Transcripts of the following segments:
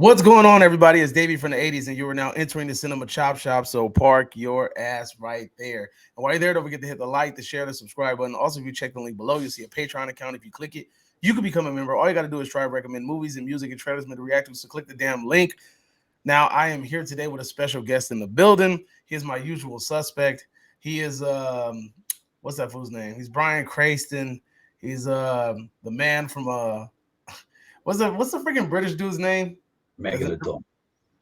What's going on, everybody? It's Davey from the 80s, and you are now entering the Cinema Chop Shop, so park your ass right there. And while you're there, don't forget to hit the like, the share, the subscribe button. Also, if you check the link below, you'll see a Patreon account. If you click it, you can become a member. All you got to do is try to recommend movies and music and trailers to react to, so click the damn link. Now, I am here today with a special guest in the building. He is my usual suspect. He is, what's that fool's name? He's Brian Cranston. He's the man from, what's the freaking British dude's name? Megalodon.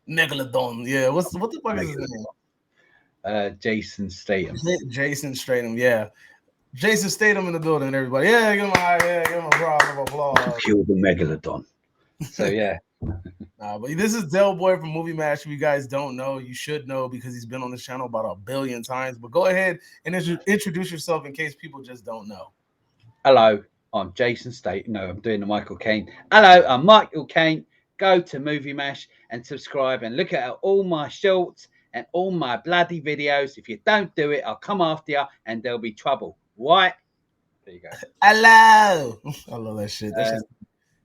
Megalodon, yeah. What the fuck is his name? Jason Statham. Jason Statham, yeah. Jason Statham in the building, everybody. Yeah, give him a round of applause. Kill the Megalodon. So yeah. But this is Del Boy from Movie Mash. If you guys don't know, you should know because he's been on this channel about 1 billion times. But go ahead and introduce yourself in case people just don't know. Hello, I'm Jason Statham. No, I'm doing the Michael Caine. Hello, I'm Michael Caine. Go to Movie Mash and subscribe and look at all my shorts and all my bloody videos. If you don't do it, I'll come after you and there'll be trouble. Right? There you go. Hello. I love that shit.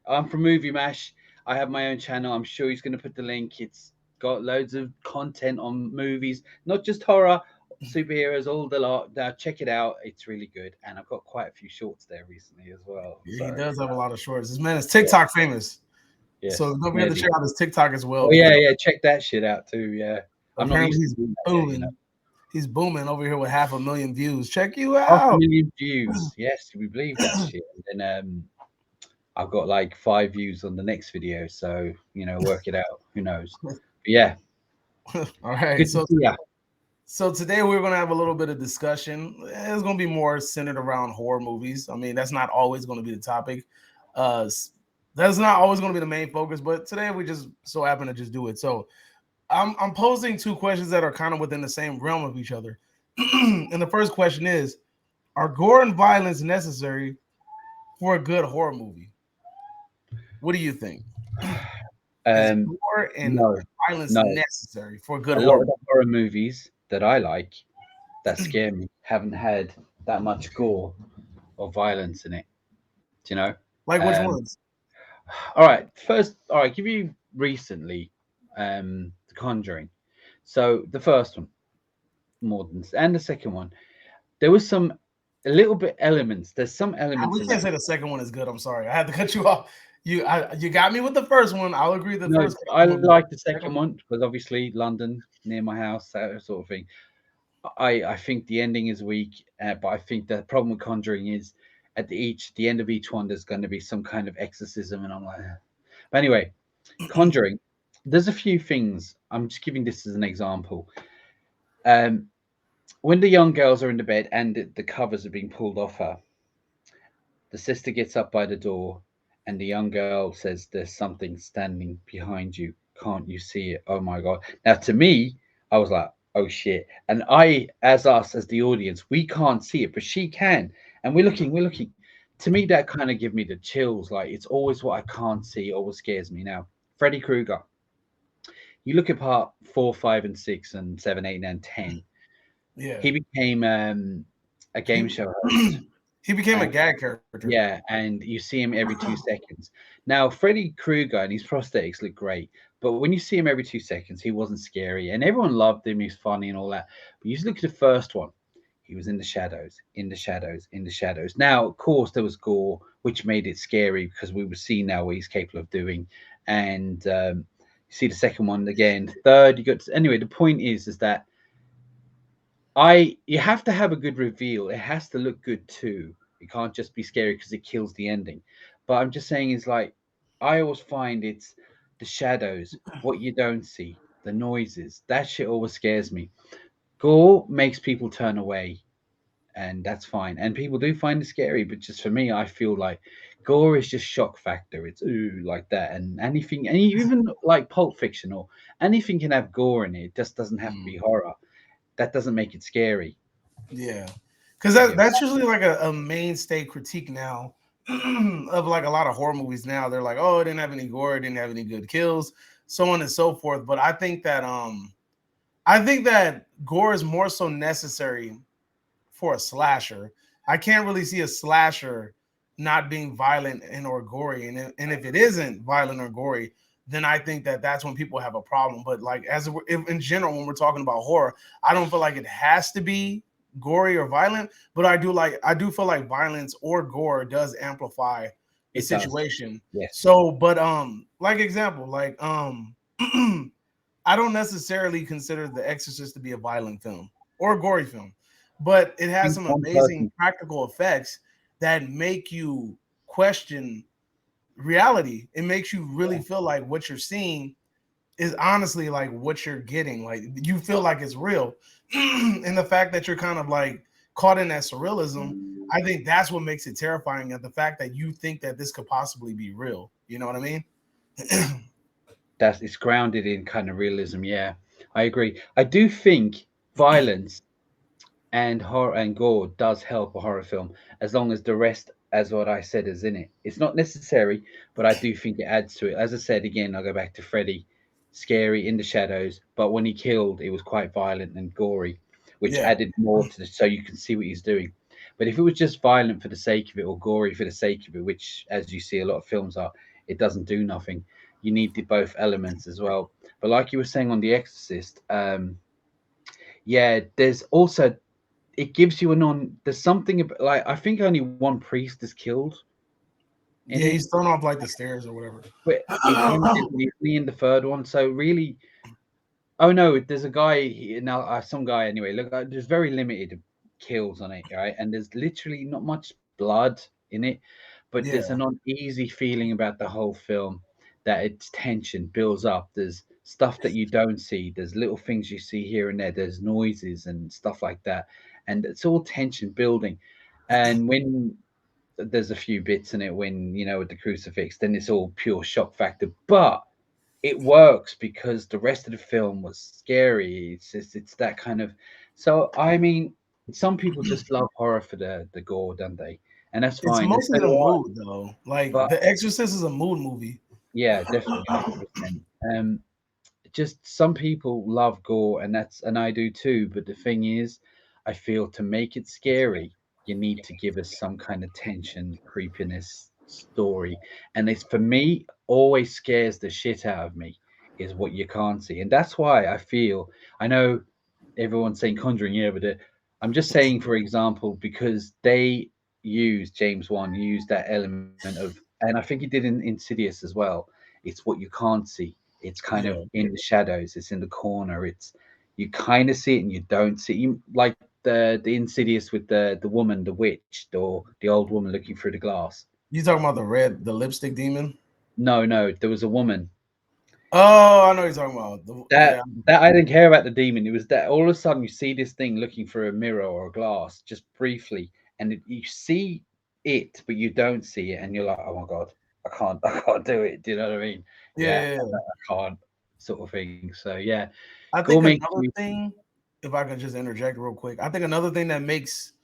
I'm from Movie Mash. I have my own channel. I'm sure he's going to put the link. It's got loads of content on movies, not just horror, superheroes, all the lot. Now check it out. It's really good. And I've got quite a few shorts there recently as well. Yeah, he does have a lot of shorts. This man is TikTok famous. Yes. So don't forget to check out his TikTok as well. Oh, yeah, check that shit out too. Yeah, apparently he's booming. You know? He's booming over here with 500,000 views. Check you out. 500,000 views. Yes, we believe that shit. And then I've got like 5 views on the next video, so work it out. Who knows? But yeah. All right. So today we're gonna have a little bit of discussion. It's gonna be more centered around horror movies. I mean, that's not always gonna be the topic. That's not always going to be the main focus, but today we just so happen to just do it. So I'm posing 2 questions that are kind of within the same realm of each other. And the first question is, are gore and violence necessary for a good horror movie? What do you think? Is gore and violence necessary for a good horror movie? A lot of the horror movies that I like, that scare me, haven't had that much gore or violence in it. Do you know? Like which ones? All right, give you recently The Conjuring. So the first one, and the second one, there was a little bit elements. There's some elements. We can't say the second one is good. I'm sorry, I had to cut you off. You got me with the first one. I'll agree. First I like the second one because obviously London near my house, that sort of thing. I think the ending is weak, but I think the problem with Conjuring is at the end of each one, there's going to be some kind of exorcism, and I'm like, but anyway, Conjuring. There's a few things. I'm just giving this as an example. When the young girls are in the bed and the covers are being pulled off her, the sister gets up by the door, and the young girl says, "There's something standing behind you. Can't you see it? Oh my god!" Now, to me, I was like, "Oh shit!" And as the audience, we can't see it, but she can. And we're looking. To me, that kind of give me the chills. Like, it's always what I can't see, always scares me. Now, Freddy Krueger. You look at part 4, 5, and 6, and 7, 8, and 10. Yeah, he became a game show host. He became a gag character. Yeah, and you see him every 2 seconds. Now, Freddy Krueger and his prosthetics look great, but when you see him every 2 seconds, he wasn't scary, and everyone loved him. He's funny and all that. But you just look at the first one. He was in the shadows. Now, of course, there was gore, which made it scary because we would see now what he's capable of doing. And you see the second one again. Third, anyway. The point is that you have to have a good reveal. It has to look good too. It can't just be scary because it kills the ending. But I'm just saying, is like I always find it's the shadows, what you don't see, the noises. That shit always scares me. Gore makes people turn away, and that's fine. And people do find it scary, but just for me, I feel like gore is just shock factor. It's like that, and anything, and even like Pulp Fiction or anything can have gore in it. It just doesn't have to be horror. That doesn't make it scary. Yeah, because that's usually like a mainstay critique now of like a lot of horror movies. Now they're like, oh, it didn't have any gore, it didn't have any good kills, so on and so forth. But I think that gore is more so necessary for a slasher. I can't really see a slasher not being violent and or gory, and if it isn't violent or gory, then I think that that's when people have a problem. But like if in general, when we're talking about horror, I don't feel like it has to be gory or violent, but I do feel like violence or gore does amplify the It does. situation. Yes. So, but like example, like I don't necessarily consider The Exorcist to be a violent film or a gory film, but it I has think some one amazing person, practical effects that make you question reality. It makes you really yeah, feel like what you're seeing is honestly like what you're getting. Like you feel like it's real. And the fact that you're kind of like caught in that surrealism, I think that's what makes it terrifying. And the fact that you think that this could possibly be real. You know what I mean? that's it's grounded in kind of realism. Yeah, I agree. I do think violence and horror and gore does help a horror film as long as the rest, as what I said, is in it. It's not necessary, but I do think it adds to it. As I said again, I'll go back to Freddy, scary in the shadows, but when he killed, it was quite violent and gory, which Yeah. added more to the so you can see what he's doing. But if it was just violent for the sake of it or gory for the sake of it, which as you see a lot of films are, it doesn't do nothing. You need the both elements as well. But like you were saying on The Exorcist, yeah, there's also it gives you a non. There's something about, like I think only one priest is killed in Yeah, it, he's thrown off like the stairs or whatever. but he's only in the third one. So really, oh no, there's a guy now. Some guy anyway. Look, there's very limited kills on it, right? And there's literally not much blood in it, but there's Yeah. an uneasy feeling about the whole film that its tension builds up. There's stuff that you don't see. There's little things you see here and there. There's noises and stuff like that, and it's all tension building. And when there's a few bits in it, when with the crucifix, then it's all pure shock factor. But it works because the rest of the film was scary. It's that kind of. So I mean, some people just love horror for the gore, don't they? And that's It's fine. And mostly so the do I. mood though. Like But The Exorcist is a mood movie. yeah, definitely, 100%. Just some people love gore, and I do too. But the thing is, I feel to make it scary, you need to give us some kind of tension, creepiness, story, and it's for me always scares the shit out of me is what you can't see, and that's why I feel I know everyone's saying Conjuring, yeah, but I'm just saying for example because they use James Wan used that element of, and I think he did in Insidious as well. It's what you can't see. It's kind of Yeah. in the shadows. It's in the corner. It's you kind of see it and you don't see you like the Insidious with the woman, the witch, or the old woman looking through the glass. You talking about the lipstick demon? No, no, there was a woman Oh, I know what you're talking about. that Yeah. that I didn't care about the demon. It was that all of a sudden you see this thing looking through a mirror or a glass just briefly, and you see it, but you don't see it, and you're like, oh my god, I can't, I can't do it. Do you know what I mean? Yeah, Yeah. I can't, sort of thing. So yeah, I Gore think makes another me. thing, if I could just interject real quick, I think another thing that makes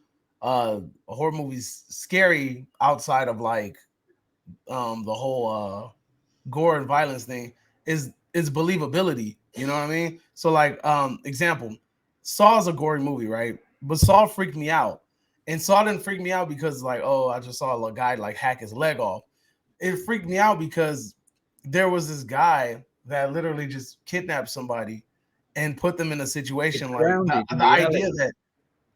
horror movies scary outside of like the whole gore and violence thing is believability. You know what I mean? So like example, Saw is a gory movie, right? But Saw freaked me out. And Saw didn't freak me out because like, oh, I just saw a guy like hack his leg off. It freaked me out because there was this guy that literally just kidnapped somebody and put them in a It's situation like grounded in the idea reality. that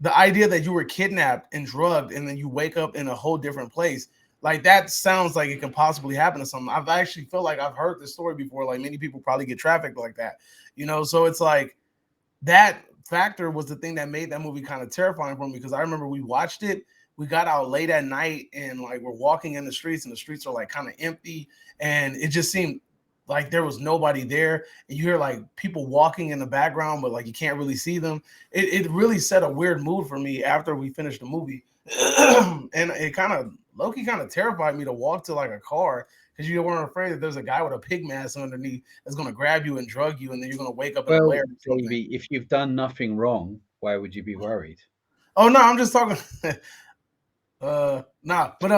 the idea that you were kidnapped and drugged and then you wake up in a whole different place, like that sounds like it can possibly happen to someone. I've actually feel like I've heard this story before, like many people probably get trafficked like that, so it's like that factor was the thing that made that movie kind of terrifying for me because I remember we watched it. We got out late at night and like we're walking in the streets and the streets are like kind of empty and it just seemed like there was nobody there and you hear like people walking in the background but like you can't really see them. It really set a weird mood for me after we finished the movie. And it kind of Loki kind of terrified me to walk to like a car because you weren't afraid that there's a guy with a pig mask underneath that's going to grab you and drug you and then you're going to wake up in a Well, lair or something. Davey, if you've done nothing wrong, why would you be worried? Oh no, I'm just talking. Nah, but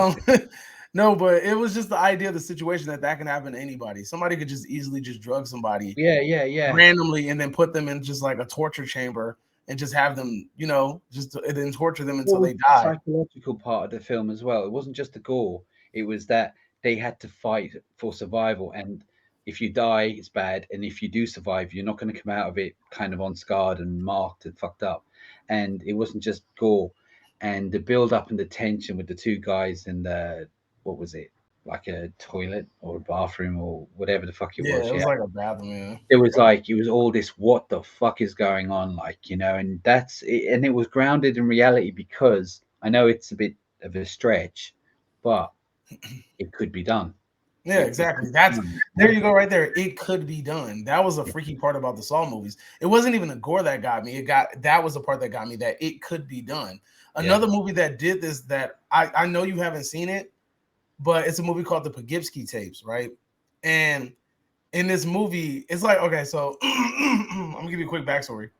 no, but it was just the idea of the situation that can happen to anybody. Somebody could just easily just drug somebody Yeah, yeah, yeah. randomly and then put them in just like a torture chamber and just have them, and then torture them What until was they the die. psychological part of the film as well? It wasn't just the gore. It was that they had to fight for survival, and if you die, it's bad, and if you do survive, you're not going to come out of it kind of on scarred and marked and fucked up. And it wasn't just gore, and the build up and the tension with the two guys in the what was it, like a toilet or a bathroom or whatever the fuck it Yeah, was. it was Yeah, like a bathroom. Yeah. it was like it was all this what the fuck is going on, like, and that's it, and it was grounded in reality because I know it's a bit of a stretch, but it could be done. Yeah, It exactly. could be That's done, there you go right there. It could be done. That was a freaky part about the Saw movies. It wasn't even the gore that got me. It got that was the part that got me that it could be done. yeah. Another movie that did this that I know you haven't seen it, but it's a movie called the Poughkeepsie Tapes, right? And in this movie, it's like okay, so I'm gonna give you a quick backstory.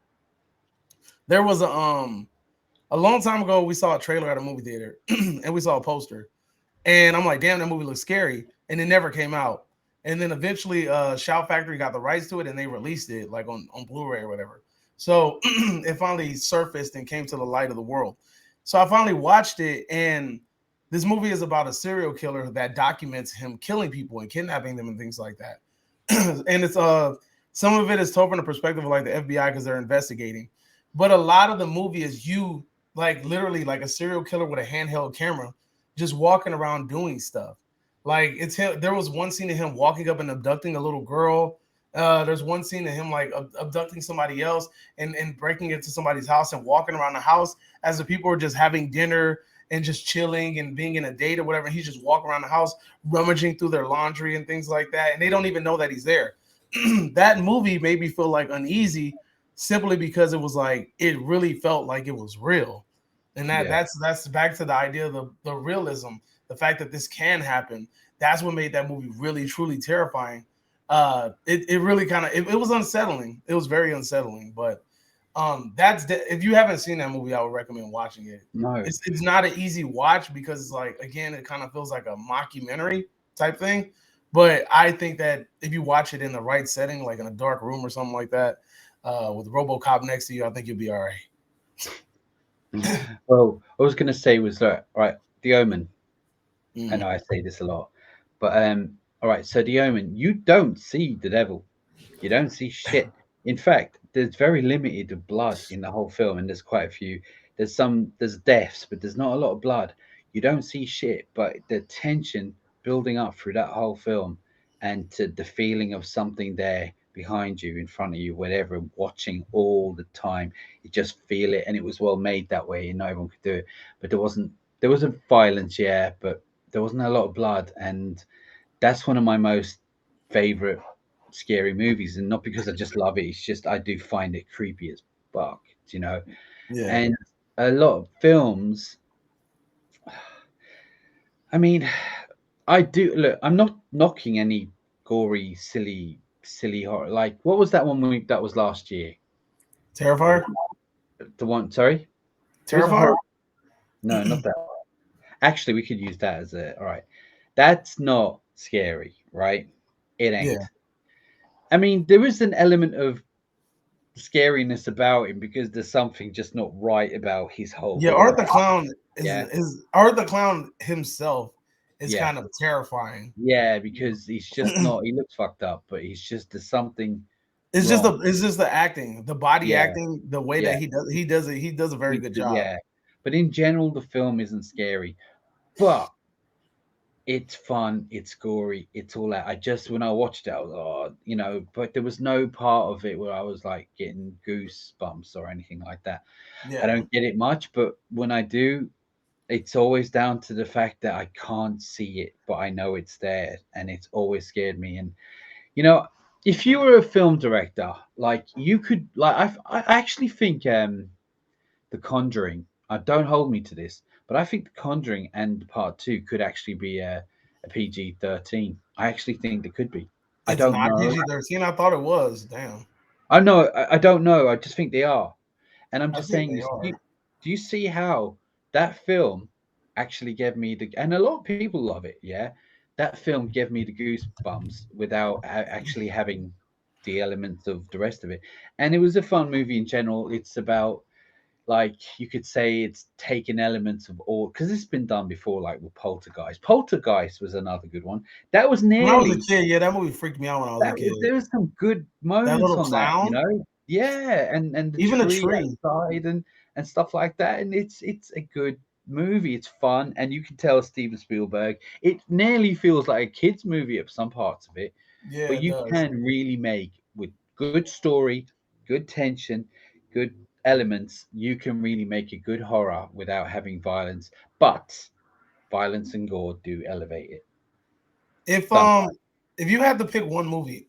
There was a long time ago we saw a trailer at a movie theater and we saw a poster and I'm like, damn, that movie looks scary. And it never came out. And then eventually Shout Factory got the rights to it and they released it like on Blu-ray or whatever. So it finally surfaced and came to the light of the world. So I finally watched it, and this movie is about a serial killer that documents him killing people and kidnapping them and things like that. And it's some of it is told from the perspective of like the FBI because they're investigating. But a lot of the movie is you like literally like a serial killer with a handheld camera just walking around doing stuff. Like it's him. There was one scene of him walking up and abducting a little girl. There's one scene of him like abducting somebody else and breaking into somebody's house and walking around the house as the people are just having dinner and just chilling and being in a date or whatever. And he's just walking around the house, rummaging through their laundry and things like that. And they don't even know that he's there. That movie made me feel like uneasy simply because it was like it really felt like it was real. And Yeah. that's back to the idea of the realism, the fact that this can happen. That's what made that movie really truly terrifying. It really kind of it was unsettling. It was very unsettling. But if you haven't seen that movie, I would recommend watching it. No. It's not an easy watch because it's like again, it kind of feels like a mockumentary type thing. But I think that if you watch it in the right setting, like in a dark room or something like that, with RoboCop next to you, I think you'll be all right. Well, I was going to say was that right. The Omen. I Mm. know I say this a lot, but all right. So The Omen, you don't see the devil. You don't see shit. In fact, there's very limited of blood in the whole film, and there's quite a few. There's deaths, but there's not a lot of blood. You don't see shit, but the tension building up through that whole film, and to the feeling of something there behind you, in front of you, whatever, watching all the time. You just feel it, and it was well made that way, and not everyone could do it. But there wasn't violence, yeah, but there wasn't a lot of blood, and that's one of my most favorite scary movies, and not because I just love it. It's just I do find it creepy as fuck, you know. Yeah. And a lot of films, I mean, I do look. I'm not knocking any gory, silly horror. Like what was that one movie that was last year? Terrifier? The one, sorry, it was a Terrifier? horror. No, not that. Actually, we could use that as a all right. That's not scary, right? It Yeah. ain't. I mean, there is an element of scariness about him because there's something just not right about his whole Yeah, build Art up. the Clown Yeah, is Art the Clown himself is yeah, kind of terrifying. yeah. Because he's just not. He looks fucked up, but he's just there's something wrong. It's just the acting, the body Yeah, acting, the way yeah. that he does a very good job. Yeah. But in general, the film isn't scary, but it's fun, it's gory, it's all that. I just when I watched it, I was but there was no part of it where I was like getting goosebumps or anything like that. I Yeah. don't get it much, but when I do, it's always down to the fact that I can't see it, but I know it's there, and it's always scared me. And you know, if you were a film director, like you could, like I actually think The Conjuring. Don't hold me to this, but I think The Conjuring and Part Two could actually be a PG-13. I actually think they could be. I It's don't not know. PG-13. I thought it was. Damn. I know. I don't know. I just think they are. And I'm I just think saying they this. are. Do you see how that film actually gave me the, and a lot of people love it, yeah? That film gave me the goosebumps without actually having the elements of the rest of it. And it was a fun movie in general. It's about like you could say it's taken elements of all, because it's been done before, like with Poltergeist. Poltergeist was another good one. That was When I was a nearly kid, yeah, that movie freaked me out when I was a kid. there was some good That moments little on that, you clown, know. Yeah, and the even the tree tree. outside and stuff like that. And it's a good movie. It's fun, and you can tell Steven Spielberg. It nearly feels like a kids movie at some parts of it, Yeah, but it you does. can really make with good story, good tension, good elements. You can really make a good horror without having violence, but violence and gore do elevate it. If Sometimes. if you had to pick one movie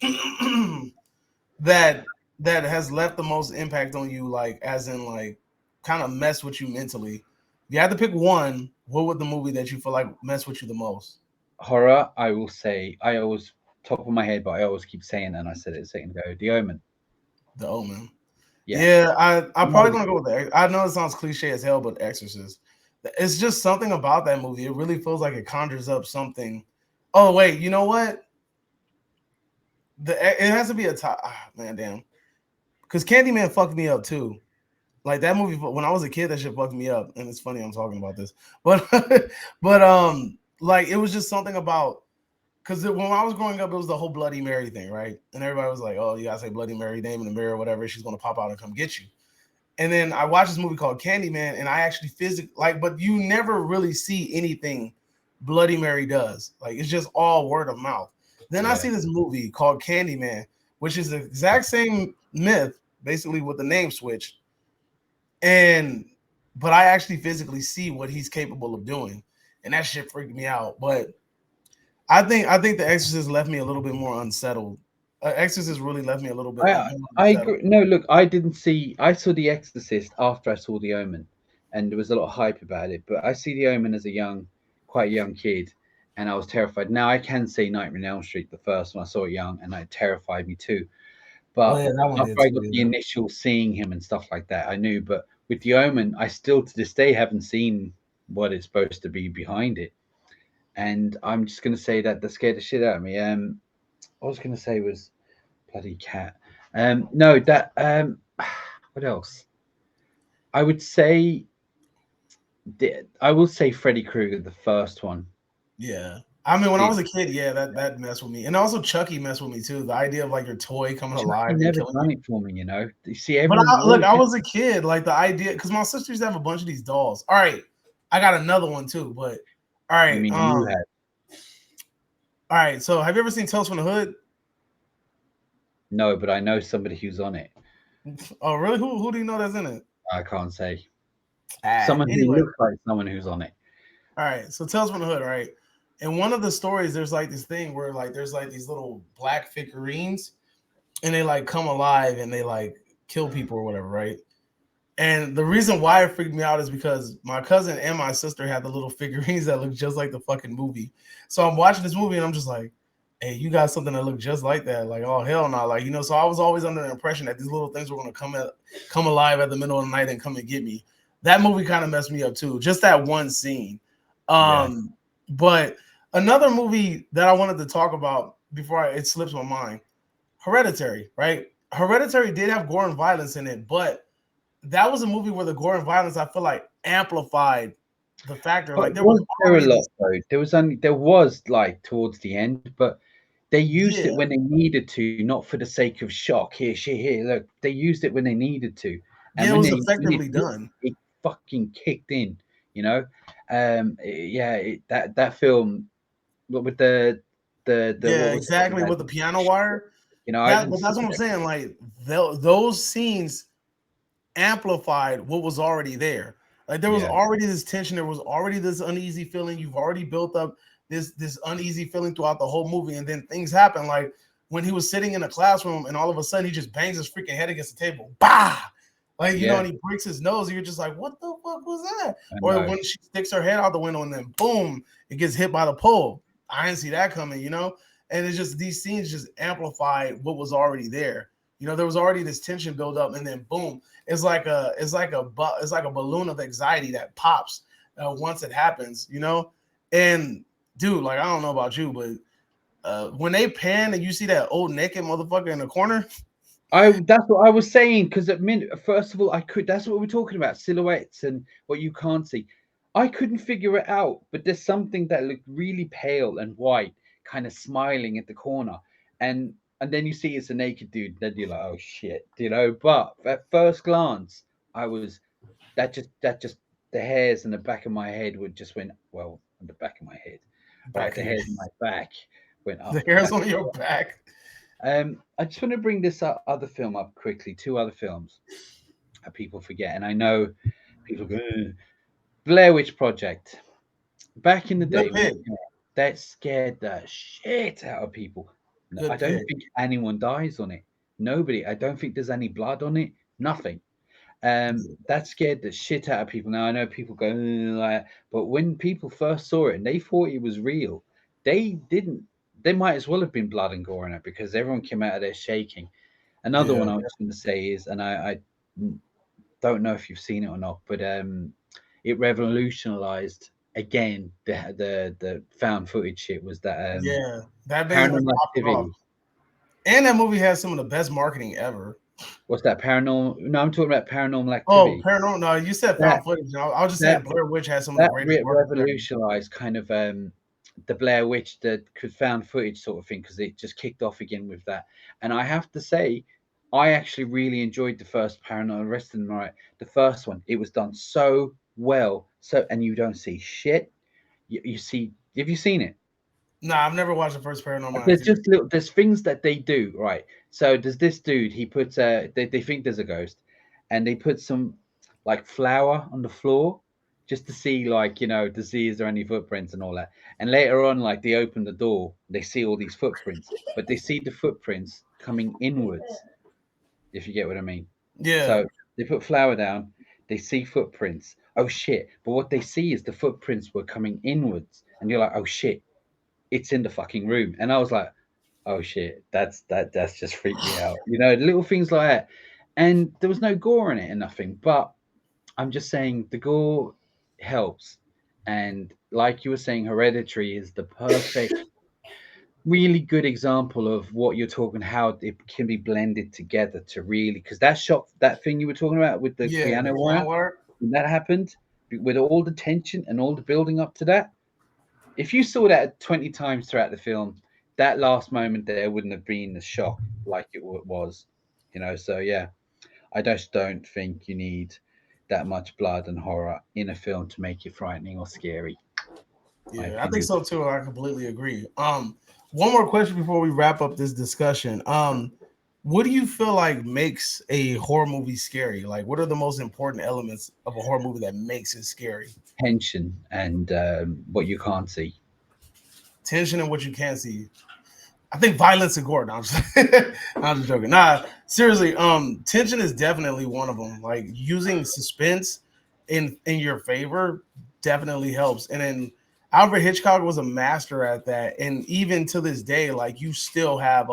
that has left the most impact on you, like as in like kind of mess with you mentally, if you had to pick one, what would the movie that you feel like mess with you the most? Horror, I will say, I always, top of my head, but I always keep saying, and I said it a second ago, The Omen. The Omen. Yeah. Yeah, I'm probably No, gonna go with that. I know it sounds cliche as hell, but Exorcist. It's just something about that movie. It really feels like it conjures up something. Oh wait, you know what? It has to be a top. Man, damn. Because Candyman fucked me up too. Like that movie when I was a kid, that shit fucked me up. And it's funny I'm talking about this, but like it was just something about because when I was growing up, it was the whole Bloody Mary thing, right? And everybody was like, "Oh, you gotta say Bloody Mary name in the mirror, or whatever. She's gonna pop out and come get you." And then I watched this movie called Candyman, and I actually physically like, but you never really see anything Bloody Mary does. Like it's just all word of mouth. Then I yeah. see this movie called Candyman, which is the exact same myth, basically with the name switch. And but I actually physically see what he's capable of doing, and that shit freaked me out. But I think The Exorcist left me a little bit more unsettled. Exorcist really left me a little bit I more I unsettled. agree. No, look, I didn't see. I saw The Exorcist after I saw The Omen, and there was a lot of hype about it. But I see The Omen as a quite young kid, and I was terrified. Now I can see Nightmare on Elm Street, the first one. I saw it young, and it terrified me too. Oh But yeah, that one did after I too. got the Yeah. initial seeing him and stuff like that, I knew. But with The Omen, I still to this day haven't seen what it's supposed to be behind it, and I'm just gonna say that that scared the shit out of me. I was gonna say was bloody cat. No, that what else? I would say I will say Freddy Krueger, the first one. Yeah. I mean, when I Did was a kid, yeah, that messed with me, and also Chucky messed with me too. The idea of like your toy coming Chucky alive and never killing you. done it for me, you know. You see, But everyone look, always I was a kid. Like the idea, because my sister used to have a bunch of these dolls. All right, I got another one too. But all you right, mean you had. all right. So have you ever seen Tales from the Hood? No, but I know somebody who's on it. Oh, really? Who do you know that's in it? I can't say. Someone who Anyway, looks like someone who's on it. all right. So Tales from the Hood, right? In one of the stories, there's like this thing where like there's like these little black figurines, and they like come alive and they like kill people or whatever, right? And the reason why it freaked me out is because my cousin and my sister had the little figurines that look just like the fucking movie. So I'm watching this movie and I'm just like, hey, you got something that look just like that. Like, oh hell no. Like, so I was always under the impression that these little things were gonna come alive at the middle of the night and come and get me. That movie kind of messed me up too. Just that one scene. Yeah. But another movie that I wanted to talk about before it slips my mind, Hereditary, right? Hereditary did have gore and violence in it, but that was a movie where the gore and violence I feel like amplified the factor. But Like there was was there a already lot this, though? There was like towards the end, but they used yeah, it when they needed to, not for the sake of shock. Here, shit, here. Look, they used it when they needed to, and yeah, it when was they needed effectively to, done. it fucking kicked in. You know, yeah, that film with the what Yeah, was it? exactly. With the piano wire. You know, I That, haven't but seen that's what I'm that. saying. Like those scenes amplified what was already there. Like there was Yeah, already this tension, there was already this uneasy feeling. You've already built up this uneasy feeling throughout the whole movie, and then things happen. Like when he was sitting in a classroom, and all of a sudden he just bangs his freaking head against the table, bah! Like yeah, and he breaks his nose. And you're just like, what the fuck was that? I Or know. when she sticks her head out the window, and then boom, it gets hit by the pole. I didn't see that coming. And it's just these scenes just amplify what was already there. There was already this tension build up, and then boom, it's like a balloon of anxiety that pops once it happens. And dude, like I don't know about you, but when they pan and you see that old naked motherfucker in the corner, I That's what I was saying because at minute first of all I could that's what we're talking about silhouettes and what you can't see. I couldn't figure it out, but there's something that looked really pale and white, kind of smiling at the corner, and then you see it's a naked dude. Then you're like, oh shit, you know. But at first glance, I was that just the hairs in the back of my head would just went well on the back of my head, right? Back The of your hairs in my back went the up the hairs back. on your back. I just want to bring this other film up quickly. Two other films that people forget, and I know people go, "Ugh." Blair Witch Project. Back in the day Good when it pick. came out, that scared the shit out of people. No, I Good don't pick. think anyone dies on it. Nobody. I don't think there's any blood on it. Nothing. That scared the shit out of people. Now I know people go, "Ugh," like, but when people first saw it and they thought it was real, they didn't. They might as well have been blood and gore in it because everyone came out of there shaking. Another Yeah. one I was going to say is, and I don't know if you've seen it or not, but it revolutionized again the found footage shit was that Yeah. That basically paranormal popped it off. activity. And that movie has some of the best marketing ever. What's that paranormal? No, I'm talking about paranormal Oh, activity. paranormal. No, you said That found footage. I was just that saying Blair Witch has some of the greatest marketing ever. revolutionized kind of the Blair Witch, the could found footage sort of thing, because it just kicked off again with that. And I have to say, I actually really enjoyed the first Paranormal. Rest in right, the first one. It was done so well. So and you don't see shit. You see. Have you seen it? Nah, I've never watched the first Paranormal There's Activity. just little. There's things that they do right. So there's this dude. He puts. They think there's a ghost, and they put some like flour on the floor just to see, like, to see is there any footprints and all that. And later on, like, they open the door, they see all these footprints, but they see the footprints coming inwards, if you get what I mean. Yeah. So they put flour down, they see footprints. Oh shit! But what they see is the footprints were coming inwards, and you're like, oh shit, it's in the fucking room. And I was like, oh shit, that's just freaked me out. Little things like that. And there was no gore in it and nothing, but I'm just saying the gore helps. And like you were saying, Hereditary is the perfect, really good example of what you're talking, how it can be blended together to really, because that thing you were talking about with the Yeah. piano The wire, piano wire. when that happened, with all the tension and all the building up to that, if you saw that 20 times throughout the film, that last moment there wouldn't have been the shock like it was. So yeah, I just don't think you need that much blood and horror in a film to make it frightening or scary. My Yeah, I think opinion. so too. I completely agree. One more question before we wrap up this discussion. What do you feel like makes a horror movie scary? Like, what are the most important elements of a horror movie that makes it scary? Tension and what you can't see. Tension and what you can't see. I think violence and gore. No, I'm just, I'm just joking. Nah, seriously. Tension is definitely one of them. Like using suspense in your favor definitely helps. And then Alfred Hitchcock was a master at that. And even to this day, like you still have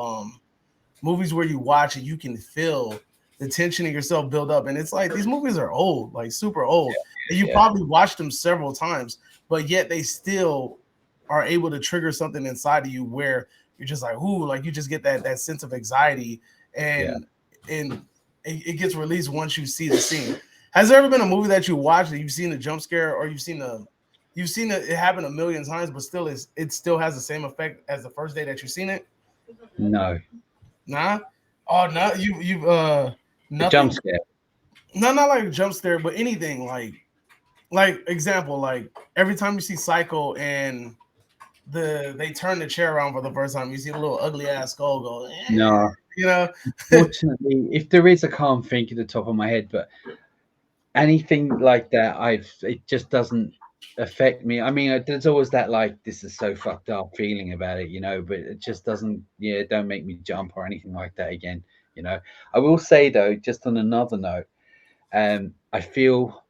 movies where you watch it, you can feel the tension in yourself build up. And it's like these movies are old, like super old. And you Yeah, probably watched them several times, but yet they still are able to trigger something inside of you where you're just like, ooh, like you just get that sense of anxiety yeah. and it gets released once you see the scene. Has there ever been a movie that you watched that you've seen the jump scare or you've seen it happen a million times, but still it still has the same effect as the first day that you've seen it? No, Nah. Oh no, you've the jump nothing. scare. No, not like a jump scare, but anything like example, like every time you see Psycho and they turn the chair around for the first time, you see a little ugly ass skull go, No, you know. fortunately, if there is, I can't think at the top of my head, but anything like that, it just doesn't affect me. I mean, there's always that like this is so fucked up feeling about it, but it just doesn't, yeah, don't make me jump or anything like that again. I will say though, just on another note, I feel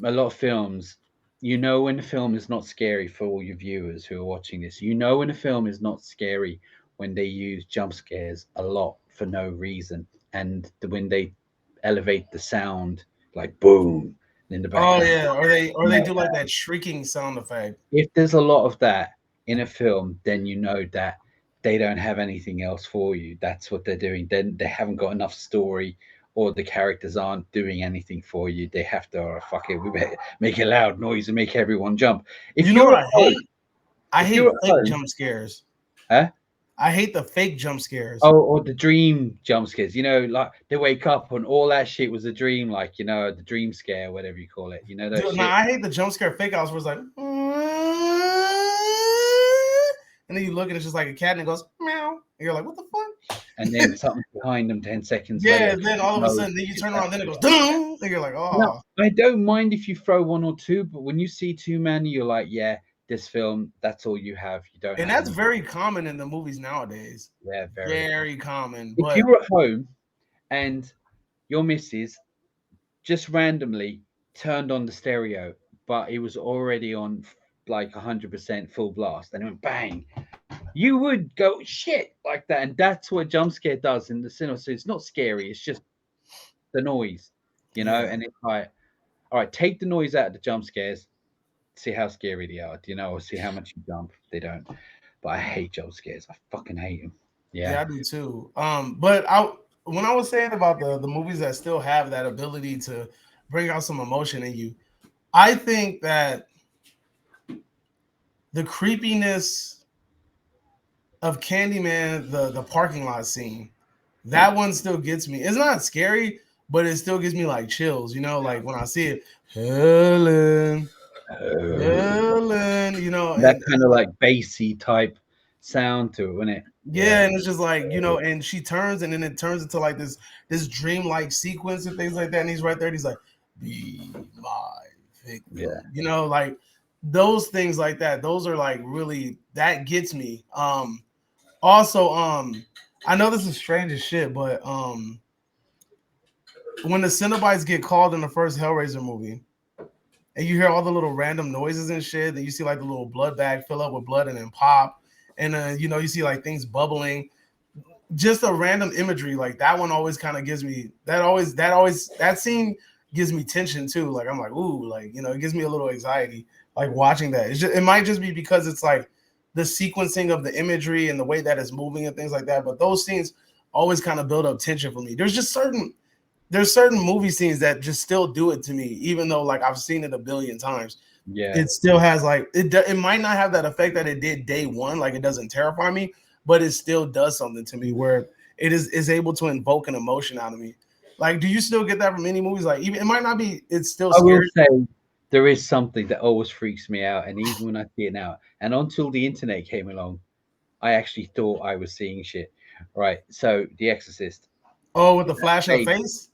a lot of films, when a film is not scary for all your viewers who are watching this, when a film is not scary when they use jump scares a lot for no reason, and when they elevate the sound like boom in the Oh background. yeah, or they do like that shrieking sound effect. If there's a lot of that in a film, then you know that they don't have anything else for you. That's what they're doing. Then they haven't got enough story, or the characters aren't doing anything for you. They have to, oh, fuck it, we better make a loud noise and make everyone jump. You If know you're what at I home, hate? I if you're hate at fake home, jump scares. huh? I hate the fake jump scares. Oh, or the dream jump scares. Like they wake up and all that shit was a dream, like the dream scare, whatever you call it. That Dude, nah, shit. I hate the jump scare fake outs where it's like, and then you look and it's just like a cat and it goes meow. And you're like, what the fuck? And then something behind them 10 seconds Yeah, later. and then all of a No, sudden, then you turn around, then it goes, dum, and you're like, no, oh. I don't mind if you throw one or two, but when you see too many, you're like, yeah, this film, that's all you have. You don't And have that's any. very common in the movies nowadays. Yeah, very. Very common. If But you're at home and your missus just randomly turned on the stereo, but it was already on like 100% full blast, and it went bang, you would go shit like that. And that's what jump scare does in the cinema. So it's not scary, it's just the noise, yeah, and it's like, all right, take the noise out of the jump scares, see how scary they are, or see how much you jump. They don't. But I hate jump scares. I fucking hate them. Yeah. yeah, I do too. But when I was saying about the movies that still have that ability to bring out some emotion in you, I think that the creepiness of Candyman, the parking lot scene, that one still gets me. It's not scary, but it still gives me like chills, like when I see it, Helen, Helen, That and kind of like bassy type sound to it, wasn't it? yeah, Yeah. and it's just like, and she turns and then it turns into like this dreamlike sequence and things like that. And he's right there and he's like, be my Yeah. victim, like those things like that. Those are like really, that gets me. Also, I know this is strange as shit, but when the Cenobites get called in the first Hellraiser movie, and you hear all the little random noises and shit, then you see like the little blood bag fill up with blood and then pop, and you see like things bubbling, just a random imagery like that one always kind of gives me that scene gives me tension too. Like I'm like, ooh, like it gives me a little anxiety like watching that. It might just be because it's like the sequencing of the imagery and the way that it's moving and things like that. But those scenes always kind of build up tension for me. There's certain movie scenes that just still do it to me, even though like I've seen it a billion times. Yeah. It still has like it might not have that effect that it did day one, like it doesn't terrify me, but it still does something to me where it is able to invoke an emotion out of me. Like, do you still get that from any movies? Like, even it might not be, it's still I will scary. say there is something that always freaks me out, and even when I see it now, and until the internet came along, I actually thought I was seeing shit. Right. So The Exorcist. Oh, with the flash of the Hey, face.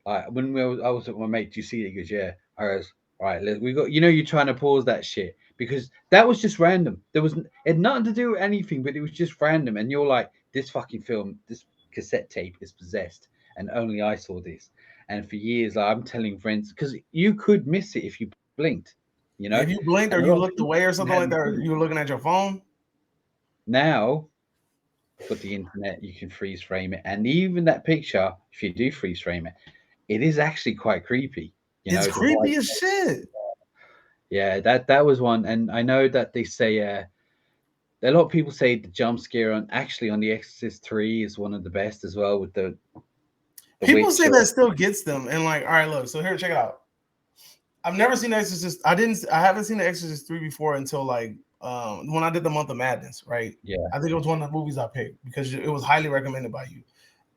I was at my mate, do you see it? He goes, yeah. I goes, all right, we got, you're trying to pause that shit because that was just random. It had nothing to do with anything, but it was just random. And you're like, this fucking film, this cassette tape is possessed, and only I saw this. And for years, like, I'm telling friends because you could miss it if you blinked, If you blinked and or a you lot of looked people away or something like hadn't that, or seen it. you were looking at your phone. Now, with the internet, you can freeze frame it, and even that picture, if you do freeze frame it, it is actually quite creepy. It's The white. creepy as shit. Yeah, that was one, and I know that they say a lot of people say the jump scare on The Exorcist 3 is one of the best as well with the People witch. say that still gets them, and like, all right, look. So here, check it out. I've never seen Exorcist. I haven't seen the Exorcist 3 before until like when I did the Month of Madness, right? Yeah, I think it was one of the movies I picked because it was highly recommended by you.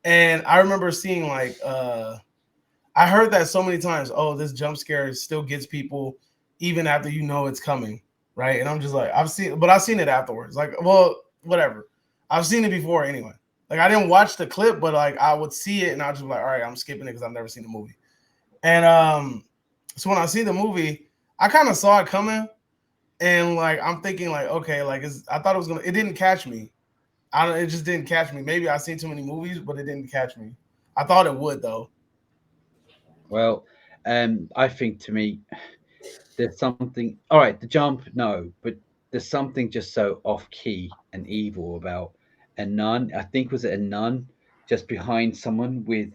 And I remember seeing like I heard that so many times, oh, this jump scare still gets people even after it's coming, right? And I'm just like, I've seen it afterwards. Like, well, whatever. I've seen it before anyway. Like I didn't watch the clip, but like I would see it and I was just like, all right, I'm skipping it because I've never seen the movie. And so when I see the movie, I kind of saw it coming, and like I'm thinking like, okay, like I thought it didn't catch me. It just didn't catch me. Maybe I've seen too many movies, but it didn't catch me. I thought it would though. well, I think to me there's something. All right, the jump, no, but there's something just so off key and evil about a nun. I think was it a nun just behind someone with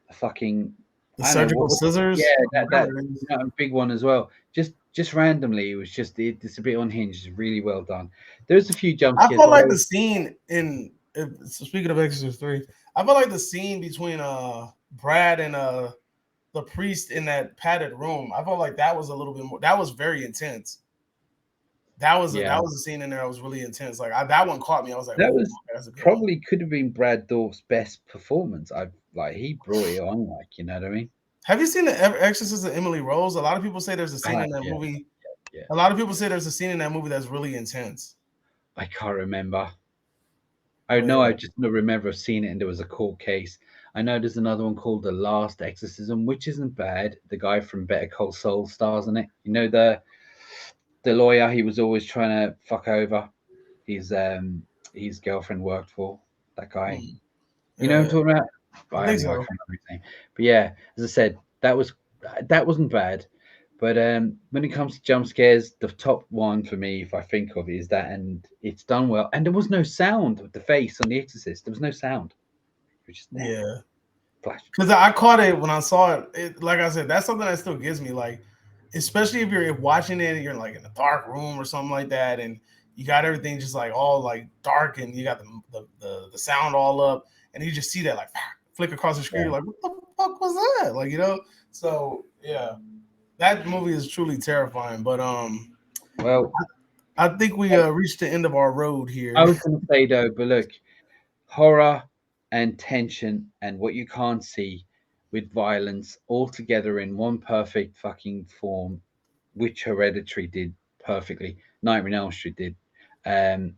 a fucking The I don't know surgical what. Yeah, scissors, or that whatever it is. a big one as well. Just randomly, it was it's a bit unhinged. It's really well done. There's a few jump I scares, felt but I like the was scene in so speaking of Exorcist 3, I felt like the scene between Brad and the priest in that padded room, I felt like that was a little bit more, that was very intense. yeah. That was a scene in there that was really intense. Like that one caught me. I was like, That "Ooh, was okay, that's a good one." probably could have been Brad Dourif's best performance. I like he brought it on, like you know what I mean. Have you seen the Exorcist of Emily Rose? A lot of people say there's a I scene have, in that yeah, movie. yeah. A lot of people say there's a scene in that movie that's really intense. I can't remember. I But know I yeah, just remember seeing it and there was a court case. I know there's another one called The Last Exorcism, which isn't bad. The guy from Better Call Saul stars in it. You know the lawyer he was always trying to fuck over. His girlfriend worked for that guy. mm, You know yeah, what I'm yeah, talking about? I I think mean, I so. can't remember his name. But yeah, as I said, that wasn't bad. But when it comes to jump scares, the top one for me, if I think of it, is that, and it's done well. And there was no sound of the face on The Exorcist. There was no sound. It was just there, Yeah, flash. because I caught it when I saw it. Like I said, that's something that still gives me like, especially if you're watching it and you're like in a dark room or something like that, and you got everything just like all like dark, and you got the sound all up, and you just see that like flick across the screen. Yeah. You're like, what the fuck was that? Like, you know. So yeah, that movie is truly terrifying. But Well, I think we reached the end of our road I here. was going to say though, but look, horror and tension and what you can't see with violence all together in one perfect fucking form, which Hereditary did perfectly. Nightmare on Elm Street did. Um,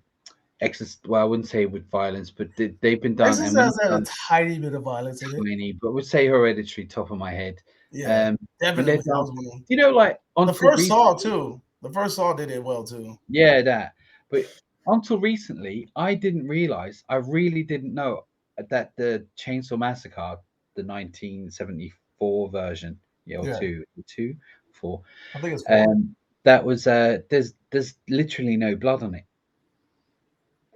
Exorcist, well, I wouldn't say with violence, but they've been done. Exorcist And when has you've had a done tiny bit of violence in it. tiny, but would say Hereditary, top of my head. Yeah, Um, when they're definitely. That done, was one of them. like The until first Saw recently, too. The first Saw did it well too. yeah, that. But until recently, I didn't realize, I really didn't know that the Chainsaw Massacre, the 1974 version, yeah, or Yeah, two, four, I think it's four. um, that was there's literally no blood on it.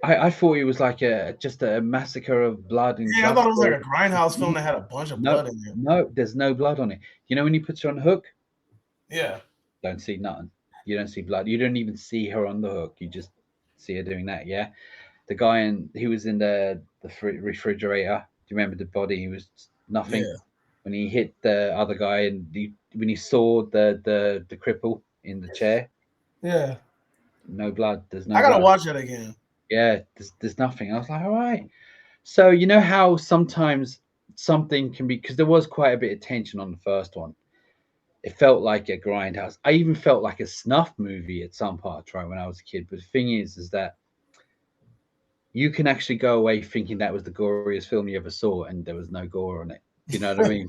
I thought it was like a just a massacre of blood and Yeah, I thought it was like gusto. a grindhouse film that had a bunch of No, blood in it. no, there's no blood on it. You know when you put her on the hook, Yeah, don't see nothing. You don't see blood. You don't even see her on the hook. You just see her doing that. Yeah, the guy he was in the refrigerator. Do you remember the body? He was nothing yeah, when he hit the other guy, and when he saw the cripple in the chair. yeah. No blood. There's no I gotta blood. watch it again. Yeah, there's nothing. I was like, all right. So you know how sometimes something can be, because there was quite a bit of tension on the first one. It felt like a grindhouse. I even felt like a snuff movie at some parts, right, when I was a kid. But the thing is that you can actually go away thinking that was the goriest film you ever saw, and there was no gore on it. Do you know what I mean?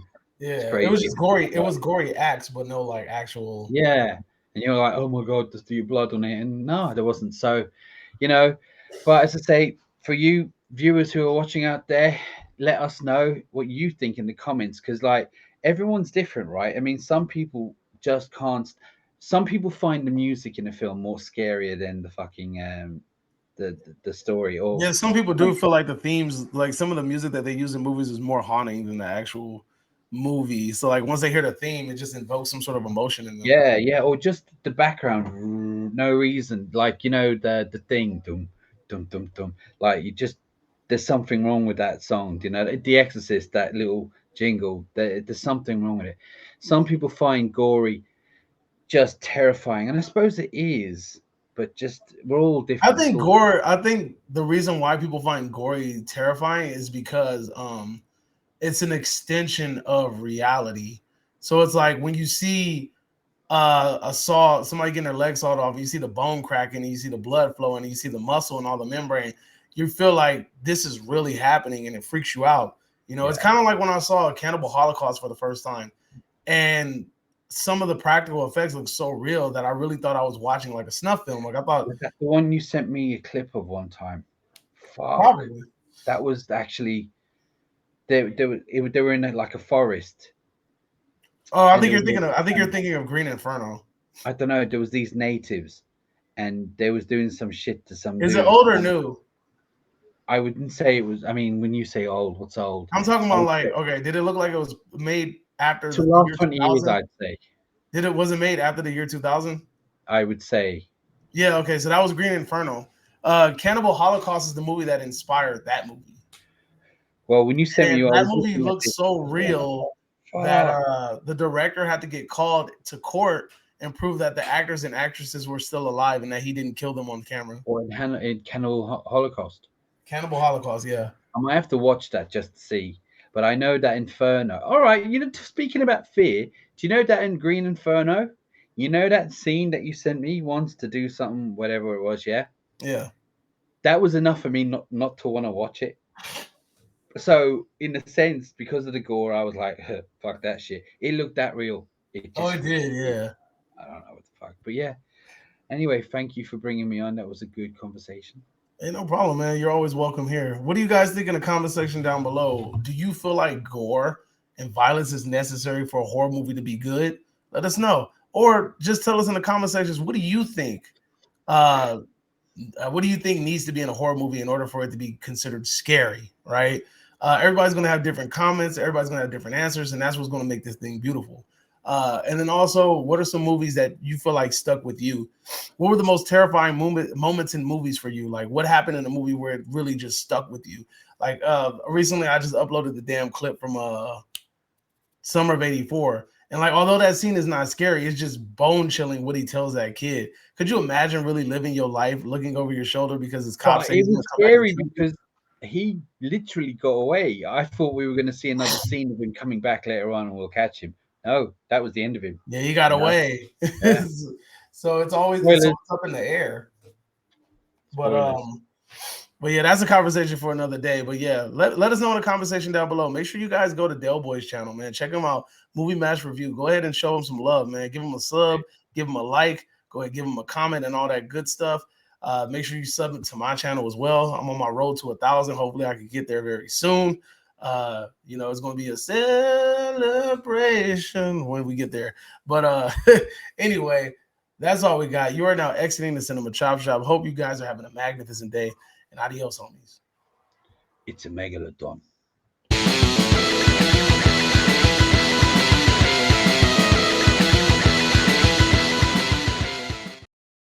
It's Yeah, it was crazy. just gory. It was gory acts, but no like actual. Yeah, and you're like, oh my god, there's the blood on it, and no, there wasn't. So, you know, but as I say, for you viewers who are watching out there, let us know what you think in the comments, because like everyone's different, right? I mean, some people just can't. Some people find the music in a film more scarier than the fucking the story, or Yeah, some people do feel like the themes, like some of the music that they use in movies, is more haunting than the actual movie. So like once they hear the theme, it just invokes some sort of emotion in them. yeah, yeah, or just the background, no reason. Like the thing, dum dum dum dum. Like you just there's something wrong with that song. You know, The Exorcist, that little jingle. There's something wrong with it. Some people find gory just terrifying, and I suppose it is. But just we're all I different think sort. gore. I think the reason why people find gory terrifying is because it's an extension of reality. So it's like when you see a saw, somebody getting their leg sawed off, you see the bone cracking, and you see the blood flowing, and you see the muscle and all the membrane. You feel like this is really happening, and it freaks you out. You know, it's Yeah. kind of like when I saw a Cannibal Holocaust for the first time, and some of the practical effects look so real that I really thought I was watching like a snuff film. Like I thought, Was that the one you sent me a clip of one time? Fuck, probably. that was actually they were in like a forest, Oh, and there was I think you're thinking of Green Inferno. I don't know. There was these natives, and they was doing some shit to some Is it dudes. old or new? I wouldn't say it was. I mean, when you say old, what's old? I'm talking I about would like, say, okay, did it look like it was made after To the the last year 20 years, 2000? I'd say. Was it made after the year 2000? I would say. Yeah, okay, so that was Green Inferno. Cannibal Holocaust is the movie that inspired that movie. Well, when you sent me, And I that was movie looking at looks this. so real that Fuck. the director had to get called to court and prove that the actors and actresses were still alive and that he didn't kill them on camera. Or in Cannibal Holocaust. Cannibal Holocaust, yeah. I might have to watch that just to see. But I know that Inferno. All right, speaking about fear, do you know that in Green Inferno, you know that scene that you sent me once to do something, whatever it was, yeah? Yeah. That was enough for me not to want to watch it. So, in a sense, because of the gore, I was like, huh, fuck that shit. It looked that real. It Oh, just it looked did, real. yeah. I don't know what the fuck. But yeah. Anyway, thank you for bringing me on. That was a good conversation. Hey, no problem, man. You're always welcome here. What do you guys think in the comment section down below? Do you feel like gore and violence is necessary for a horror movie to be good? Let us know. Or just tell us in the comment sections, what do you think? What do you think needs to be in a horror movie in order for it to be considered scary, right? Everybody's going to have different comments. Everybody's going to have different answers, and that's what's going to make this thing beautiful. And then also, what are some movies that you feel like stuck with you? What were the most terrifying moments in movies for you? Like, what happened in a movie where it really just stuck with you? Like, recently, I just uploaded the damn clip from Summer of '84. And like, although that scene is not scary, it's just bone chilling what he tells that kid. Could you imagine really living your life looking over your shoulder because his cops say It he's going was to come back and scary kill you? because he literally got away. I thought we were going to see another scene of him coming back later on and we'll catch him. No, that was the end of him. Yeah, he got You know? away. Yeah. So it's always Spoilers. up in the air. But Spoilers. But yeah, that's a conversation for another day. But yeah, let us know in the conversation down below. Make sure you guys go to Del Boy's channel, man. Check him out. Movie Match Review. Go ahead and show him some love, man. Give him a sub, give him a like, go ahead, give him a comment and all that good stuff. Make sure you sub to my channel as well. I'm on my road to 1,000. Hopefully I can get there very soon. It's going to be a celebration when we get there. But anyway, that's all we got. You are now exiting the Cinema Chop Shop. Hope you guys are having a magnificent day. And adios, homies. It's a megalodon.